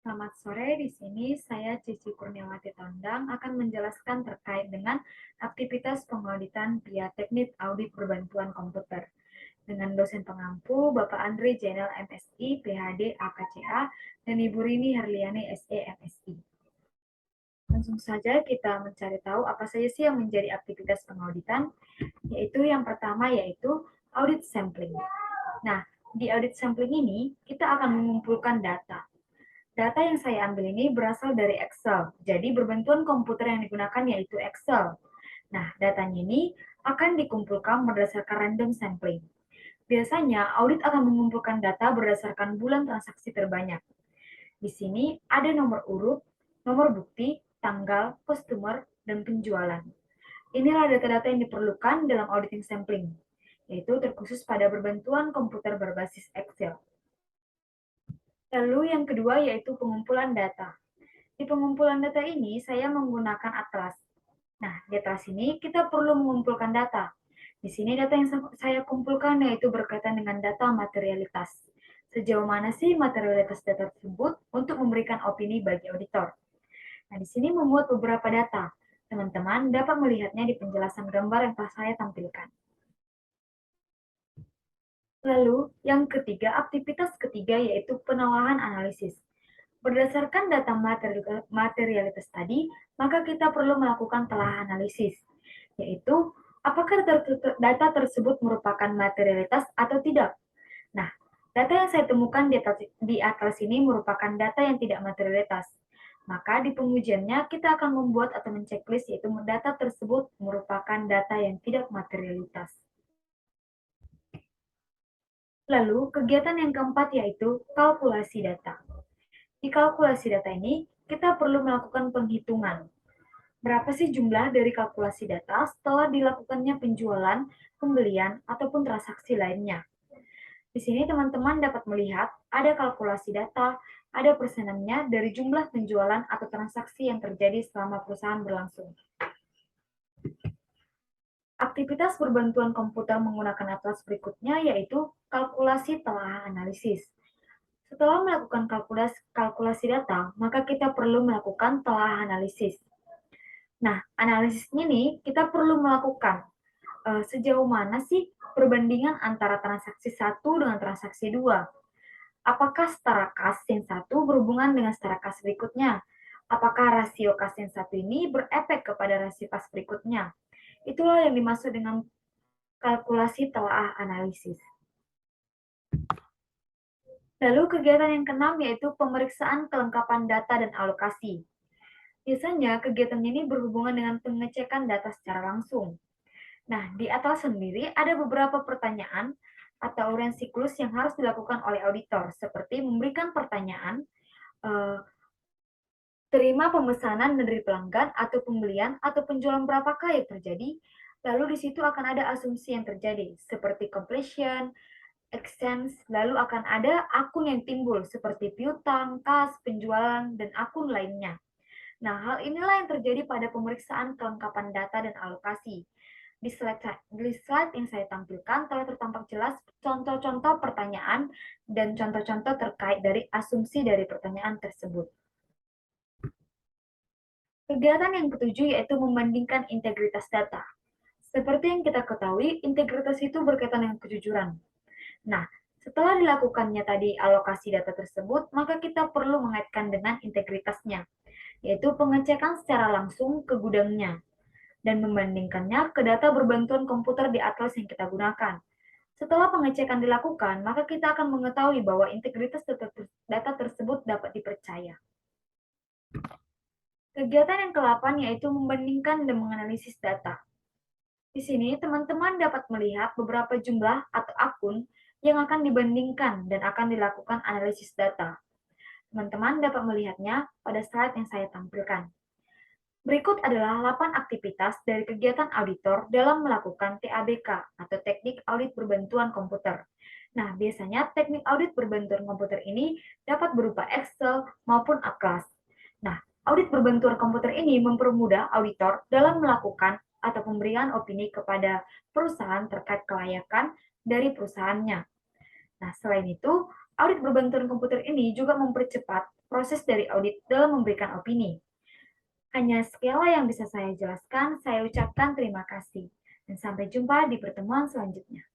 Selamat sore, di sini saya Cici Kurniawati Tondang akan menjelaskan terkait dengan aktivitas pengauditan via teknik audit berbantuan komputer dengan dosen pengampu Bapak Andre Jenel MSI, PhD, AKCA, dan Ibu Rini Herliani SE, MSI. Langsung saja kita mencari tahu apa saja sih yang menjadi aktivitas pengauditan, yaitu yang pertama yaitu audit sampling. Nah, di audit sampling ini kita akan mengumpulkan data. Data yang saya ambil ini berasal dari Excel, jadi berbantuan komputer yang digunakan yaitu Excel. Nah, datanya ini akan dikumpulkan berdasarkan random sampling. Biasanya, audit akan mengumpulkan data berdasarkan bulan transaksi terbanyak. Di sini ada nomor urut, nomor bukti, tanggal, customer, dan penjualan. Inilah data-data yang diperlukan dalam auditing sampling, yaitu terkhusus pada berbantuan komputer berbasis Excel. Lalu yang kedua yaitu pengumpulan data. Di pengumpulan data ini, saya menggunakan Atlas. Nah, di Atlas ini kita perlu mengumpulkan data. Di sini data yang saya kumpulkan yaitu berkaitan dengan data materialitas. Sejauh mana sih materialitas data tersebut untuk memberikan opini bagi auditor. Nah, di sini memuat beberapa data. Teman-teman dapat melihatnya di penjelasan gambar yang telah saya tampilkan. Lalu, yang ketiga, aktivitas ketiga yaitu penawahan analisis. Berdasarkan data materialitas tadi, maka kita perlu melakukan telah analisis, yaitu apakah data tersebut merupakan materialitas atau tidak. Nah, data yang saya temukan di atlas ini merupakan data yang tidak materialitas. Maka di pengujiannya kita akan membuat atau menceklis yaitu data tersebut merupakan data yang tidak materialitas. Lalu, kegiatan yang keempat yaitu kalkulasi data. Di kalkulasi data ini, kita perlu melakukan penghitungan. Berapa sih jumlah dari kalkulasi data setelah dilakukannya penjualan, pembelian, ataupun transaksi lainnya. Di sini teman-teman dapat melihat ada kalkulasi data, ada persenannya dari jumlah penjualan atau transaksi yang terjadi selama perusahaan berlangsung. Aktivitas berbantuan komputer menggunakan atlas berikutnya yaitu kalkulasi telah analisis. Setelah melakukan kalkulasi data, maka kita perlu melakukan telah analisis. Nah, analisisnya nih kita perlu melakukan sejauh mana sih perbandingan antara transaksi 1 dengan transaksi 2. Apakah setara kas yang satu berhubungan dengan setara kas berikutnya? Apakah rasio kas yang satu ini berefek kepada rasio kas berikutnya? Itulah yang dimaksud dengan kalkulasi telah analisis. Lalu kegiatan yang keenam yaitu pemeriksaan kelengkapan data dan alokasi. Biasanya kegiatan ini berhubungan dengan pengecekan data secara langsung. Nah, di atas sendiri ada beberapa pertanyaan atau uraian siklus yang harus dilakukan oleh auditor, seperti memberikan pertanyaan, terima pemesanan dari pelanggan atau pembelian atau penjualan berapakah yang terjadi, lalu di situ akan ada asumsi yang terjadi, seperti completion, exchange, lalu akan ada akun yang timbul, seperti piutang, kas, penjualan, dan akun lainnya. Nah, hal inilah yang terjadi pada pemeriksaan kelengkapan data dan alokasi. Di slide yang saya tampilkan telah tertampak jelas contoh-contoh pertanyaan dan contoh-contoh terkait dari asumsi dari pertanyaan tersebut. Kegiatan yang ketujuh yaitu membandingkan integritas data. Seperti yang kita ketahui, integritas itu berkaitan dengan kejujuran. Nah, setelah dilakukannya tadi alokasi data tersebut, maka kita perlu mengaitkan dengan integritasnya, yaitu pengecekan secara langsung ke gudangnya, dan membandingkannya ke data berbantuan komputer di atlas yang kita gunakan. Setelah pengecekan dilakukan, maka kita akan mengetahui bahwa integritas data tersebut dapat dipercaya. Kegiatan yang ke-8 yaitu membandingkan dan menganalisis data. Di sini, teman-teman dapat melihat beberapa jumlah atau akun yang akan dibandingkan dan akan dilakukan analisis data. Teman-teman dapat melihatnya pada slide yang saya tampilkan. Berikut adalah 8 aktivitas dari kegiatan auditor dalam melakukan TABK atau Teknik Audit Berbantuan Komputer. Nah, biasanya teknik audit berbantuan komputer ini dapat berupa Excel maupun Atlas. Nah, audit berbantuan komputer ini mempermudah auditor dalam melakukan atau pemberian opini kepada perusahaan terkait kelayakan dari perusahaannya. Nah, selain itu, audit berbantuan komputer ini juga mempercepat proses dari audit dalam memberikan opini. Hanya sekianlah yang bisa saya jelaskan. Saya ucapkan terima kasih. Dan sampai jumpa di pertemuan selanjutnya.